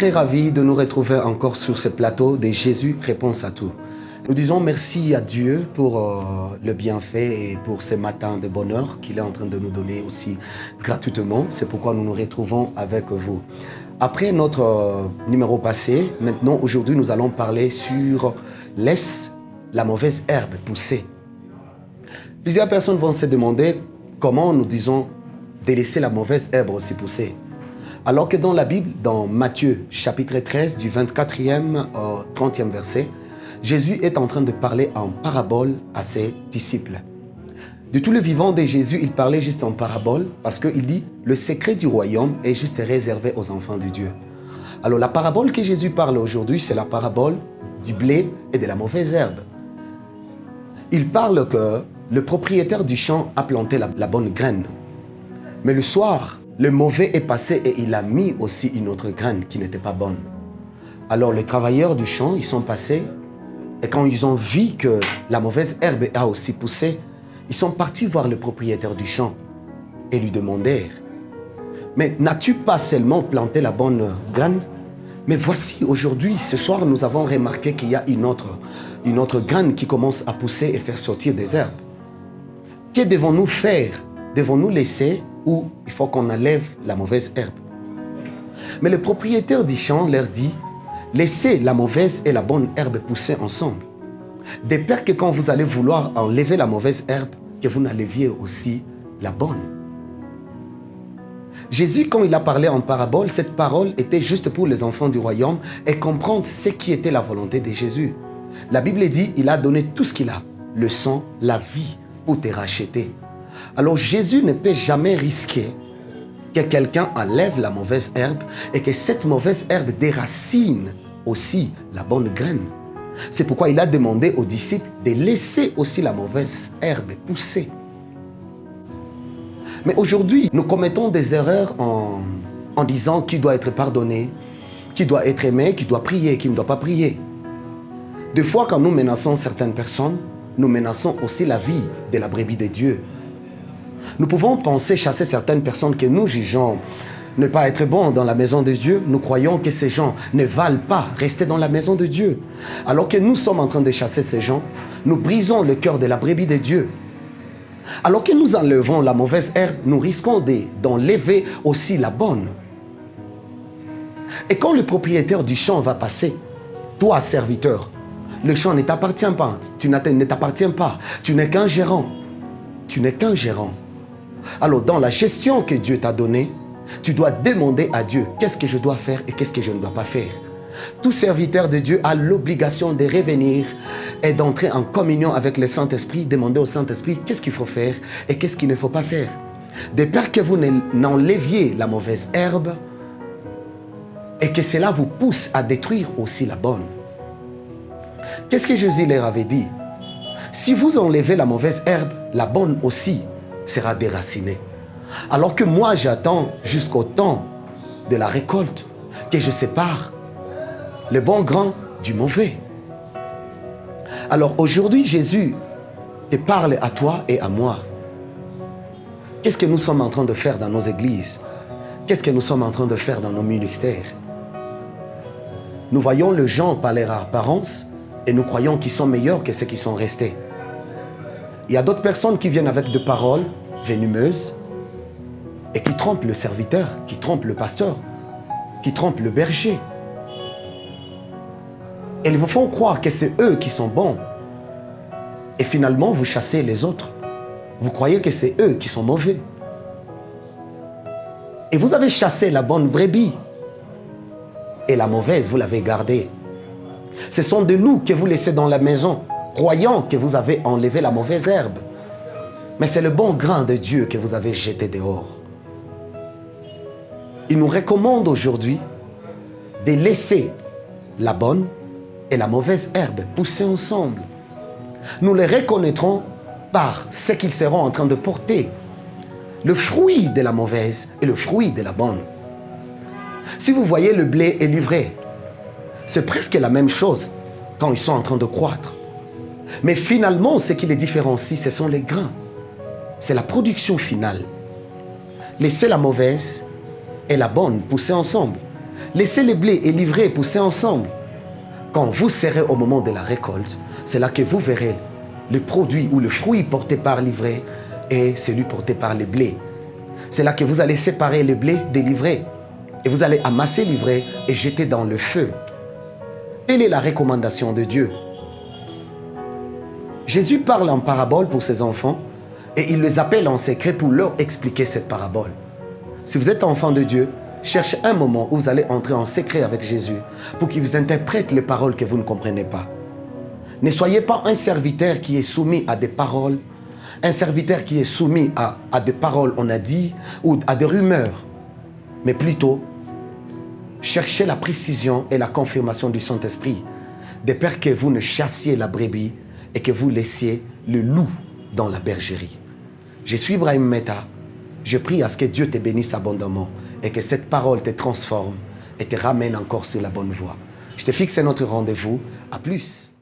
très ravis de nous retrouver encore sur ce plateau de Jésus Réponse à tout. Nous disons merci à Dieu pour le bienfait et pour ce matin de bonheur qu'il est en train de nous donner aussi gratuitement. C'est pourquoi nous nous retrouvons avec vous. Après notre numéro passé, maintenant aujourd'hui nous allons parler sur laisse la mauvaise herbe pousser. Plusieurs personnes vont se demander comment nous disons de laisser la mauvaise herbe aussi pousser. Alors que dans la Bible, dans Matthieu chapitre 13 du 24e au 30e verset, Jésus est en train de parler en parabole à ses disciples. De tout le vivant de Jésus, il parlait juste en parabole parce qu'il dit « Le secret du royaume est juste réservé aux enfants de Dieu ». Alors la parabole que Jésus parle aujourd'hui, c'est la parabole du blé et de la mauvaise herbe. Il parle que le propriétaire du champ a planté la bonne graine. Mais le soir, le mauvais est passé et il a mis aussi une autre graine qui n'était pas bonne. Alors les travailleurs du champ, ils sont passés et quand ils ont vu que la mauvaise herbe a aussi poussé, ils sont partis voir le propriétaire du champ et lui demandèrent « Mais n'as-tu pas seulement planté la bonne graine? Mais voici aujourd'hui, ce soir, nous avons remarqué qu'il y a une autre graine qui commence à pousser et faire sortir des herbes. Que devons-nous faire? Devons-nous laisser ou il faut qu'on enlève la mauvaise herbe? » Mais le propriétaire du champ leur dit « Laissez la mauvaise et la bonne herbe pousser ensemble. De peur que quand vous allez vouloir enlever la mauvaise herbe, que vous n'enleviez aussi la bonne. » Jésus, quand il a parlé en parabole, cette parole était juste pour les enfants du royaume et comprendre ce qui était la volonté de Jésus. La Bible dit il a donné tout ce qu'il a, le sang, la vie, pour te racheter. Alors Jésus ne peut jamais risquer que quelqu'un enlève la mauvaise herbe et que cette mauvaise herbe déracine aussi la bonne graine. C'est pourquoi il a demandé aux disciples de laisser aussi la mauvaise herbe pousser. Mais aujourd'hui, nous commettons des erreurs en disant qui doit être pardonné, qui doit être aimé, qui doit prier, qui ne doit pas prier. Des fois, quand nous menaçons certaines personnes, nous menaçons aussi la vie de la brebis de Dieu. Nous pouvons penser chasser certaines personnes que nous jugeons ne pas être bons dans la maison de Dieu. Nous croyons que ces gens ne valent pas rester dans la maison de Dieu. Alors que nous sommes en train de chasser ces gens, nous brisons le cœur de la brebis de Dieu. Alors que nous enlevons la mauvaise herbe, nous risquons d'enlever aussi la bonne. Et quand le propriétaire du champ va passer, toi serviteur, le champ ne t'appartient pas, ne t'appartient pas, tu n'es qu'un gérant. Tu n'es qu'un gérant. Alors dans la gestion que Dieu t'a donnée, tu dois demander à Dieu qu'est-ce que je dois faire et qu'est-ce que je ne dois pas faire. Tout serviteur de Dieu a l'obligation de revenir et d'entrer en communion avec le Saint-Esprit, demander au Saint-Esprit qu'est-ce qu'il faut faire et qu'est-ce qu'il ne faut pas faire. De peur que vous n'enleviez la mauvaise herbe et que cela vous pousse à détruire aussi la bonne. Qu'est-ce que Jésus leur avait dit? Si vous enlevez la mauvaise herbe, la bonne aussi sera déracinée. Alors que moi, j'attends jusqu'au temps de la récolte, que je sépare le bon grain du mauvais. Alors aujourd'hui, Jésus te parle à toi et à moi. Qu'est-ce que nous sommes en train de faire dans nos églises? Qu'est-ce que nous sommes en train de faire dans nos ministères? Nous voyons les gens par leur apparence et nous croyons qu'ils sont meilleurs que ceux qui sont restés. Il y a d'autres personnes qui viennent avec des paroles venimeuses et qui trompent le serviteur, qui trompent le pasteur, qui trompent le berger. Et ils vous font croire que c'est eux qui sont bons. Et finalement, vous chassez les autres. Vous croyez que c'est eux qui sont mauvais. Et vous avez chassé la bonne brebis. Et la mauvaise, vous l'avez gardée. Ce sont des loups que vous laissez dans la maison, croyant que vous avez enlevé la mauvaise herbe. Mais c'est le bon grain de Dieu que vous avez jeté dehors. Il nous recommande aujourd'hui de laisser la bonne et la mauvaise herbe pousser ensemble. Nous les reconnaîtrons par ce qu'ils seront en train de porter. Le fruit de la mauvaise et le fruit de la bonne. Si vous voyez le blé et l'ivraie, c'est presque la même chose quand ils sont en train de croître. Mais finalement, ce qui les différencie, ce sont les grains. C'est la production finale. Laissez la mauvaise et la bonne pousser ensemble. Laissez les blés et livrés pousser ensemble. Quand vous serez au moment de la récolte, c'est là que vous verrez le produit ou le fruit porté par l'ivraie et celui porté par le blé. C'est là que vous allez séparer le blé des livrées et vous allez amasser l'ivraie et jeter dans le feu. Telle est la recommandation de Dieu. Jésus parle en parabole pour ses enfants et il les appelle en secret pour leur expliquer cette parabole. Si vous êtes enfant de Dieu, cherchez un moment où vous allez entrer en secret avec Jésus pour qu'il vous interprète les paroles que vous ne comprenez pas. Ne soyez pas un serviteur qui est soumis à des paroles, un serviteur qui est soumis à des paroles, on a dit, ou à des rumeurs, mais plutôt cherchez la précision et la confirmation du Saint-Esprit, de peur que vous ne chassiez la brebis et que vous laissiez le loup dans la bergerie. Je suis Ibrahim Meta. Je prie à ce que Dieu te bénisse abondamment et que cette parole te transforme et te ramène encore sur la bonne voie. Je te fixe notre rendez-vous. À plus.